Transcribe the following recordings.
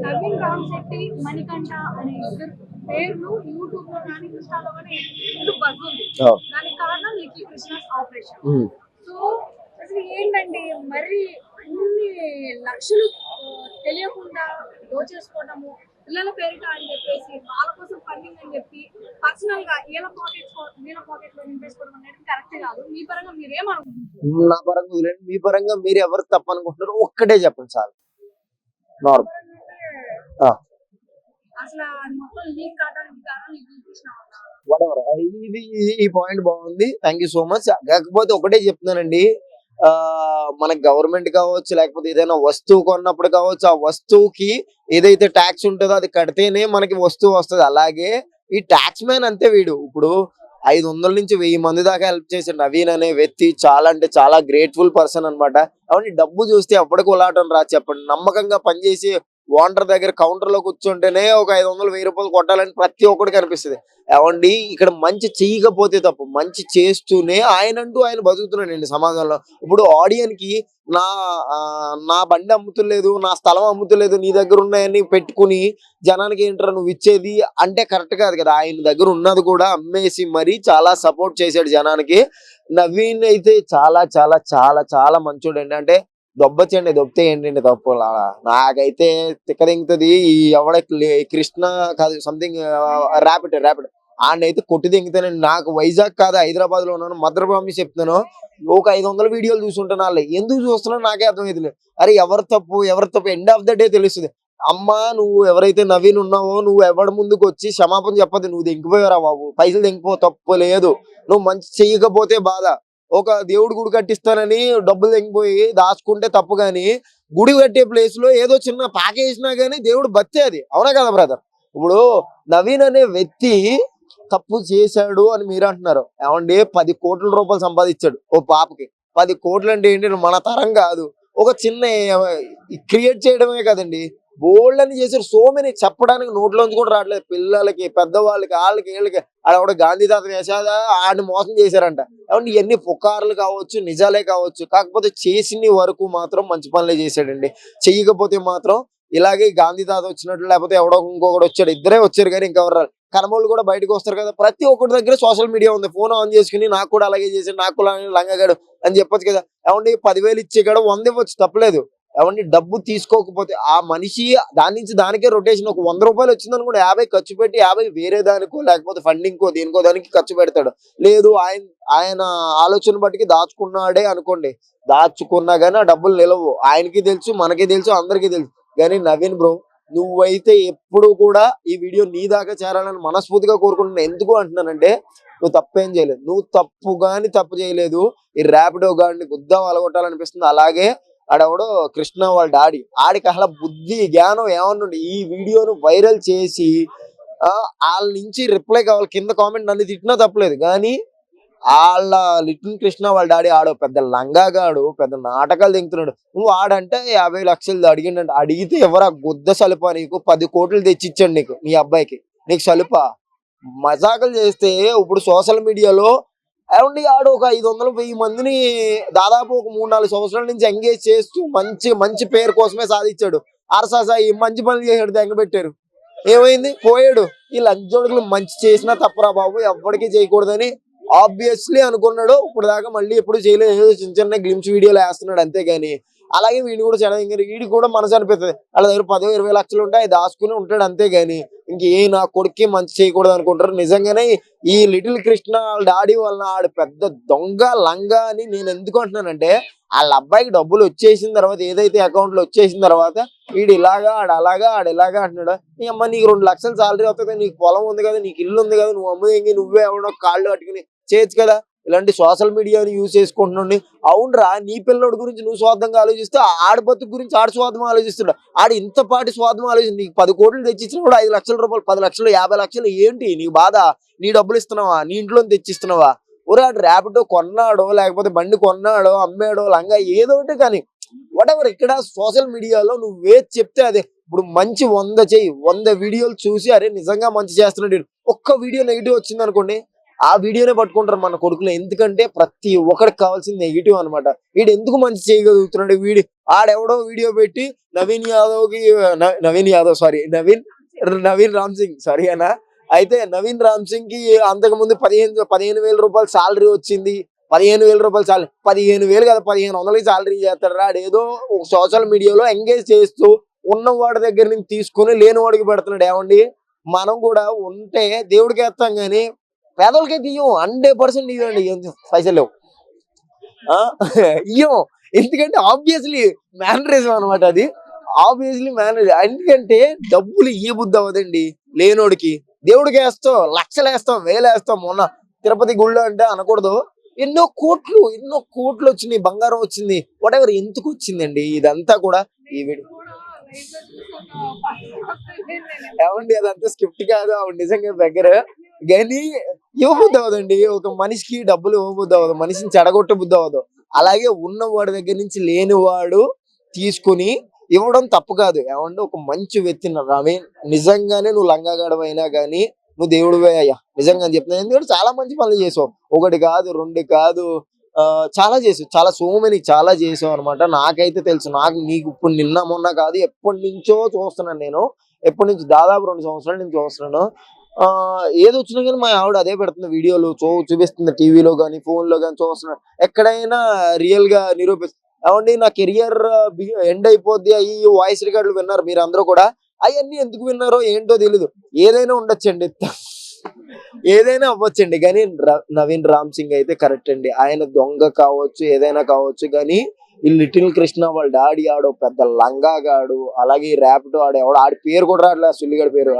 నవీన్ రామ్ శెట్టి, మణికంఠ అనే ఇద్దరు పేర్లు యూట్యూబ్ లో కానీ ఇన్స్టాలో కానీ ఫుల్ బజ్ ఉంది. దానికి కారణం లిటిల్ కృష్ణస్ ఆపరేషన్. సో అసలు ఏంటంటే మరి అన్ని లక్షలు తెలియకుండా దోచేసుకోవడము, పిల్లల పేరిట అని చెప్పేసి వాళ్ళ కోసం ఫండింగ్ అని చెప్పి పర్సనల్ గా వీళ్ళ పాకెట్ లో నింపేసుకోవడం అనేది కరెక్ట్ కాదు. మీ పరంగా మీరేమనుకుంటున్నారు? నా పరంగా వదిలేండి, మీ పరంగా మీరు ఎవరు తప్పనుకుంటున్నారు ఒక్కటే చెప్పండి చాలు. నార్మల్ అసలు మొత్తం లీక్ కావడానికి కారణం లిటిల్ కృష్ణ ఇది ఈ పాయింట్ బాగుంది, థ్యాంక్ యూ సో మచ్. కాకపోతే ఒకటే చెప్తున్నానండి, మనకి గవర్నమెంట్ కావచ్చు లేకపోతే ఏదైనా వస్తువు కొన్నప్పుడు కావచ్చు, ఆ వస్తువుకి ఏదైతే ట్యాక్స్ ఉంటుందో అది కడితేనే మనకి వస్తువు వస్తుంది. అలాగే ఈ ట్యాక్స్ మ్యాన్ అంతే, వీడు ఇప్పుడు 500 నుంచి 1000 మంది దాకా హెల్ప్ చేసే నవీన్ అనే వ్యక్తి చాలా అంటే చాలా గ్రేట్ఫుల్ పర్సన్ అనమాట. అవన్నీ డబ్బు చూస్తే ఎప్పటికి ఉలాటం రా చెప్పండి. నమ్మకంగా పనిచేసి ఓనర్ దగ్గర కౌంటర్ లో కూర్చుంటేనే ఒక 500 1000 రూపాయలు కొట్టాలని ప్రతి ఒక్కడికి అనిపిస్తుంది. ఏమండి ఇక్కడ మంచి చేయకపోతే తప్పు, మంచి చేస్తూనే ఆయన బతుకుతున్నాడండి సమాజంలో. ఇప్పుడు ఆడియన్ కి నా నా బండి అమ్ముతులేదు, నా స్థలం అమ్ముతులేదు, నీ దగ్గర ఉన్నాయని పెట్టుకుని జనానికి ఏంట్రా నువ్వు ఇచ్చేది అంటే కరెక్ట్ కాదు కదా. ఆయన దగ్గర ఉన్నది కూడా అమ్మేసి మరీ చాలా సపోర్ట్ చేశాడు జనానికి. నవీన్ అయితే చాలా చాలా చాలా చాలా మంచోడండి. అంటే దొబ్బచ్చండి, దొబ్బతే ఏంటండి తప్పు. నాకైతే తిక్కదింగుతుంది ఈ ఎవడ కృష్ణ కాదు సంథింగ్ ర్యాపిడ్ ఆడనైతే కొట్టి దింగుతానండి. నాకు వైజాగ్ కాదు హైదరాబాద్ లో ఉన్నాను, మద్రప్రామిస్ చెప్తున్నాను, ఒక 500 వీడియోలు చూసుంటాను. వాళ్ళు ఎందుకు చూస్తున్నా నాకే అర్థమైతలేదు. అరే ఎవరు తప్పు ఎండ్ ఆఫ్ ద డే తెలుస్తుంది. అమ్మా నువ్వు ఎవరైతే నవీన్ ఉన్నావో నువ్వు ఎవరి ముందుకు వచ్చి క్షమాపణ చెప్పదు. నువ్వు దింగిపోయారా బాబు, పైసలు దింగిపో, తప్పు లేదు. నువ్వు మంచి చెయ్యకపోతే బాధ. ఒక దేవుడు గుడి కట్టిస్తానని డబ్బులు తెగిపోయి దాచుకుంటే తప్పు, కానీ గుడి కట్టే ప్లేస్ లో ఏదో చిన్న పాకేసినా గానీ దేవుడు బతే, అది అవునా కదా బ్రదర్. ఇప్పుడు నవీన్ అనే వ్యక్తి తప్పు చేశాడు అని మీరు అంటున్నారు. ఏమండి 10 కోట్ల రూపాయలు సంపాదించాడు ఓ పాపకి. 10 కోట్లు అంటే ఏంటి, మన తరం కాదు. ఒక చిన్న క్రియేట్ చేయడమే కదండి, బోల్డ్ అని చేశారు. సో మెనీ చెప్పడానికి నోట్లోంచి కూడా రావట్లేదు. పిల్లలకి, పెద్దవాళ్ళకి, వాళ్ళకి, వీళ్ళకి. ఆడ గాంధీ తాత వేసాద ఆడిని మోసం చేశారంట. ఏమంటే ఇవన్నీ పుకార్లు కావచ్చు, నిజాలే కావచ్చు. కాకపోతే చేసిన వరకు మాత్రం మంచి పనులే చేశాడండి. చెయ్యకపోతే మాత్రం ఇలాగే గాంధీ తాత వచ్చినట్లు లేకపోతే ఎవడో ఇంకొకటి వచ్చాడు, ఇద్దరే వచ్చారు కానీ ఇంకెవరు కనమోళ్ళు కూడా బయటకు వస్తారు కదా. ప్రతి ఒక్కటి దగ్గర సోషల్ మీడియా ఉంది. ఫోన్ ఆన్ చేసుకుని నాకు కూడా అలాగే చేశాడు, నాకు కూడా లంగగాడు అని చెప్పొచ్చు కదా. ఏమండి 10,000 ఇచ్చే కాడ 100 ఇవ్వచ్చు, తప్పలేదు. ఏమండి డబ్బు తీసుకోకపోతే ఆ మనిషి దాని నుంచి దానికే రొటేషన్. ఒక 100 రూపాయలు వచ్చింది అనుకోండి, 50 ఖర్చు పెట్టి 50 వేరే దానికో లేకపోతే ఫండింగ్కో దేనికో దానికి ఖర్చు పెడతాడు. లేదు ఆయన ఆలోచన బట్టికి దాచుకున్నాడే అనుకోండి, దాచుకున్నా గానీ ఆ డబ్బులు నిలవు. ఆయనకి తెలుసు, మనకి తెలుసు, అందరికీ తెలుసు. కానీ నవీన్ బ్రో, నువ్వైతే ఎప్పుడు కూడా ఈ వీడియో నీ దాకా చేరాలని మనస్ఫూర్తిగా కోరుకుంటున్నా. ఎందుకు అంటున్నానంటే నువ్వు తప్పేం చేయలేదు, నువ్వు తప్పు చేయలేదు. ఈ ర్యాపిడో గాడిని గుద్దా అలగొట్టాలనిపిస్తుంది. అలాగే ఆడెవడో కృష్ణ వాళ్ళ డాడీ, ఆడికి అసలు బుద్ధి జ్ఞానం ఏమన్నా ఈ వీడియోను వైరల్ చేసి వాళ్ళ నుంచి రిప్లై కావాలి. కింద కామెంట్ నన్ను తిట్టినా తప్పలేదు, కానీ వాళ్ళ లిటిల్ కృష్ణ వాళ్ళ డాడీ ఆడో పెద్ద లంగాగాడు, పెద్ద నాటకాలు దింగుతున్నాడు. నువ్వు ఆడంటే 50 లక్షలు అడిగిండంటే, అడిగితే ఎవరా గుద్ద సలుపా నీకు 10 కోట్లు తెచ్చిచ్చాడు నీకు, నీ అబ్బాయికి, నీకు సలుపా. మజాకులు చేస్తే ఇప్పుడు సోషల్ మీడియాలో ఏమండి ఆడు ఒక 500 1000 మందిని దాదాపు ఒక 3-4 సంవత్సరాల నుంచి ఎంగేజ్ చేస్తూ మంచి పేరు కోసమే సాధించాడు. అరసాయి మంచి పనులు చేశాడు, దెంగబెట్టారు. ఏమైంది, పోయాడు. ఈ లంచోడుకులు మంచి చేసినా తప్పరా బాబు, ఎవ్వడికి చేయకూడదని ఆబ్వియస్లీ అనుకున్నాడు. ఇప్పుడు దాకా మళ్ళీ ఎప్పుడు చేయలేదు, చిన్న గ్లిమ్స్ వీడియోలు వేస్తున్నాడు అంతేగాని. అలాగే వీడు కూడా వీడికి కూడా మనసు అనిపిస్తుంది. వాళ్ళ దగ్గర 10-20 లక్షలు ఉంటాయి, దాచుకుని ఉంటాడు అంతేగాని నా కొడుక్కి మంచి చేయకూడదు అనుకుంటారు. నిజంగానే ఈ లిటిల్ కృష్ణ వాళ్ళ డాడీ వలన ఆడు పెద్ద దొంగ లంగా అని నేను ఎందుకు అంటున్నానంటే, వాళ్ళ అబ్బాయికి డబ్బులు వచ్చేసిన తర్వాత, ఏదైతే అకౌంట్ లో వచ్చేసిన తర్వాత వీడు ఇలాగా ఆడు ఇలాగా అంటున్నాడు. నీ అమ్మ నీకు 2 లక్షలు సాలరీ వస్తుంది, నీకు పొలం ఉంది కదా, నీకు ఇల్లు ఉంది కదా, నువ్వు అమ్మ నువ్వే ఎవడో కాళ్ళు పట్టుకుని చేయొచ్చు కదా. ఇలాంటి సోషల్ మీడియాని యూజ్ చేసుకుంటున్నాండి. అవునరా, నీ పిల్లడి గురించి నువ్వు స్వార్థంగా ఆలోచిస్తే ఆడి బతుకు గురించి ఆడు స్వార్థం ఆలోచిస్తున్నాడు. ఆడు ఇంతపాటి స్వార్థం ఆలోచిస్తుంది. నీకు 10 కోట్లు తెచ్చిచ్చినప్పుడు 5 లక్షల రూపాయలు, 10 లక్షలు, 50 లక్షలు ఏంటి నీకు బాధ? నీ డబ్బులు ఇస్తున్నావా, నీ ఇంట్లో తెచ్చిస్తున్నావా? ఒరే ఆడు ర్యాపిడో కొన్నాడో లేకపోతే బండి కొన్నాడో అమ్మాడో లంగా ఏదో ఒకటి, కానీ వాటెవర్ ఇక్కడ సోషల్ మీడియాలో నువ్వే చెప్తే అదే. ఇప్పుడు మంచి 100 చెయ్యి, 100 వీడియోలు చూసి అరే నిజంగా మంచి చేస్తున్నాడు, ఒక్క వీడియో నెగిటివ్ వచ్చింది అనుకోండి, ఆ వీడియోనే పట్టుకుంటారు మన కొడుకులు. ఎందుకంటే ప్రతి ఒక్కడికి కావాల్సింది నెగిటివ్ అనమాట. వీడు ఎందుకు మంచి చేయగలుగుతున్నాడు, ఆడెవడో వీడియో పెట్టి నవీన్ రామ్ సింగ్ సారీ అన్న. అయితే నవీన్ రామ్ సింగ్ కి అంతకు ముందు 15,000 రూపాయలు సాలరీ వచ్చింది. 15,000 రూపాయలు సాలరీ, 15,000 కదా 1,500 సాలరీ చేస్తాడు రా. ఆడేదో సోషల్ మీడియాలో ఎంగేజ్ చేస్తూ ఉన్నవాడి దగ్గర నుంచి తీసుకుని లేనివాడికి పెడుతున్నాడు. ఏమండి, మనం కూడా ఉంటే దేవుడికి వేస్తాం కానీ పేదలకే తీయం. 100% ఇవ్వండి, పైసలు లేవు ఇయ్యం. ఎందుకంటే ఆబ్వియస్లీ మేనరిజం అనమాట అది. Obviously mannerism. ఎందుకంటే డబ్బులు ఇయ్య బుద్ధి అవ్వదండి లేనోడికి. దేవుడికి వేస్తాం, లక్షలు వేస్తాం, వేలు వేస్తాం. మొన్న తిరుపతి గుళ్ళో అంటే అనకూడదు, ఎన్నో కోట్లు వచ్చినాయి, బంగారం వచ్చింది, వాట్ ఎవర్. ఎందుకు వచ్చిందండి ఇదంతా కూడా? ఈ వీడియో ఏమండి, అదంతా స్క్రిప్ట్ కాదు, ఆవిడ నిజంగా దగ్గర. కానీ ఇవ్వబుద్ధి అవ్వదండి, ఒక మనిషికి డబ్బులు ఇవ్వబుద్ధి అవ్వదు, మనిషిని చెడగొట్ట బుద్ధి అవ్వదు. అలాగే ఉన్నవాడి దగ్గర నుంచి లేనివాడు తీసుకుని ఇవ్వడం తప్పు కాదు. ఏమంటే ఒక మంచి వ్యక్తిని రమేష్, నిజంగానే నువ్వు లంగాగడవ అయినా కానీ నువ్వు దేవుడివే అయ్యా, నిజంగా చెప్తున్నాను. ఎందుకంటే చాలా మంచి పనులు చేసావు, 1 కాదు 2 కాదు, చాలా చేసావు, చాలా చేసావు అనమాట. నాకైతే తెలుసు, నీకు ఇప్పుడు నిన్న మొన్న కాదు, ఎప్పటి నుంచో చూస్తున్నాను నేను. ఎప్పటి నుంచి, దాదాపు 2 సంవత్సరాల నుంచి చూస్తున్నాను. ఏది వచ్చినా కానీ మా ఆవిడ అదే పెడుతుంది వీడియోలు, చూపిస్తుంది టీవీలో కానీ ఫోన్ లో కానీ చూస్తున్నాను. ఎక్కడైనా రియల్ గా నిరూపిస్తుంది. ఏమండి, నా కెరియర్ ఎండ్ అయిపోద్ది, అయ్యి వాయిస్ రికార్డులు విన్నారు మీరు అందరూ కూడా. అవన్నీ ఎందుకు విన్నారో ఏంటో తెలీదు. ఏదైనా ఉండొచ్చండి, ఏదైనా అవ్వచ్చండి. కానీ నవీన్ రామ్ సింగ్ అయితే కరెక్ట్ అండి. ఆయన దొంగ కావచ్చు, ఏదైనా కావచ్చు, కానీ ఈ లిటిల్ కృష్ణ వాళ్ళ డాడీ ఆడు పెద్ద లంగాగాడు. అలాగే ఈ ర్యాపిడో ఆడి పేరు కూడా రావట్లేదు, సుల్లిగాడి పేరు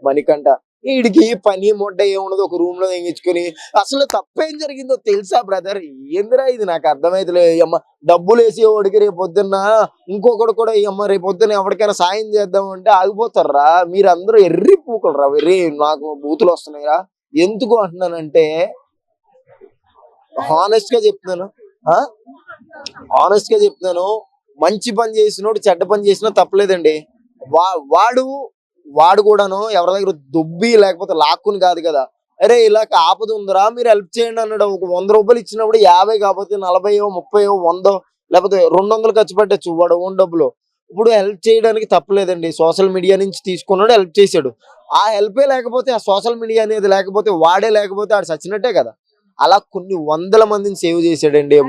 మణికంఠ. వీడికి పని మొడ్డ ఏమున్నది, ఒక రూమ్ లో తెగించుకొని. అసలు తప్పేం జరిగిందో తెలుసా బ్రదర్? ఏందిరా ఇది, నాకు అర్థమైతలే. అమ్మ, డబ్బులు వేసేవాడికి రేపు పొద్దున్న ఇంకొకడు కూడా అమ్మ రేపు పొద్దున్న ఎవరికైనా సాయం చేద్దాం అంటే ఆగిపోతారా? మీరు అందరూ ఎర్రి పూకలరా, నాకు బూతులు వస్తున్నాయిరా. ఎందుకు అంటున్నానంటే హానెస్ట్ గా చెప్తున్నాను, మంచి పని చేసినోడు చెడ్డ పని చేసినా తప్పలేదండి. వాడు కూడాను ఎవరి దగ్గర దుబ్బి లేకపోతే లాక్కుని కాదు కదా, అరే ఇలా ఆపద ఉందిరా మీరు హెల్ప్ చేయండి అన్నాడు. ఒక 100 రూపాయలు ఇచ్చినప్పుడు 50 కాకపోతే 40, 30, 100 లేకపోతే 200 ఖర్చు పెట్టచ్చు వాడు ఓన్ డబ్బులు. ఇప్పుడు హెల్ప్ చేయడానికి తప్పలేదండి. సోషల్ మీడియా నుంచి తీసుకున్నాడు, హెల్ప్ చేశాడు. ఆ హెల్పే లేకపోతే, ఆ సోషల్ మీడియా అనేది లేకపోతే, వాడే లేకపోతే ఆడు చచ్చినట్టే కదా. అలా కొన్ని 100 మందిని సేవ్ చేశాడండి.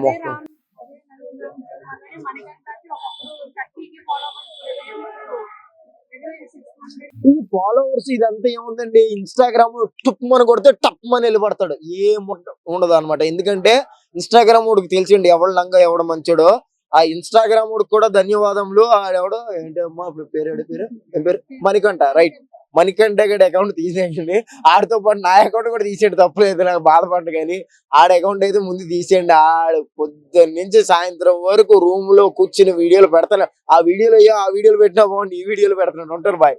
ఈ ఫాలోవర్స్ ఇదంతా ఏముందండి, ఇన్స్టాగ్రామ్ టుప్మని కొడితే టప్మని వెళ్ళిపడతాడు, ఉండదు అనమాట. ఎందుకంటే ఇన్స్టాగ్రామ్ వాడికి తెలిసిండి ఎవడు లంగా ఎవడు మంచోడో. ఆ ఇన్స్టాగ్రామ్ వాడికి కూడా ధన్యవాదములు. ఆడెవడో ఏంటమ్మా ఇప్పుడు ఏం పేరు మణికంఠ, రైట్. మణికంఠ గడి అకౌంట్ తీసేయండి, ఆడితో పాటు నా అకౌంట్ కూడా తీసేయండి, తప్పలేదు, నాకు బాధపడ్డ. కానీ ఆడ అకౌంట్ అయితే ముందు తీసేయండి. ఆడు పొద్దున్న నుంచి సాయంత్రం వరకు రూమ్ లో కూర్చుని వీడియోలు పెడతాను. ఆ వీడియోలు పెట్టినా బాగుంది, ఈ వీడియోలు పెడతాను. ఉంటారు బాయ్.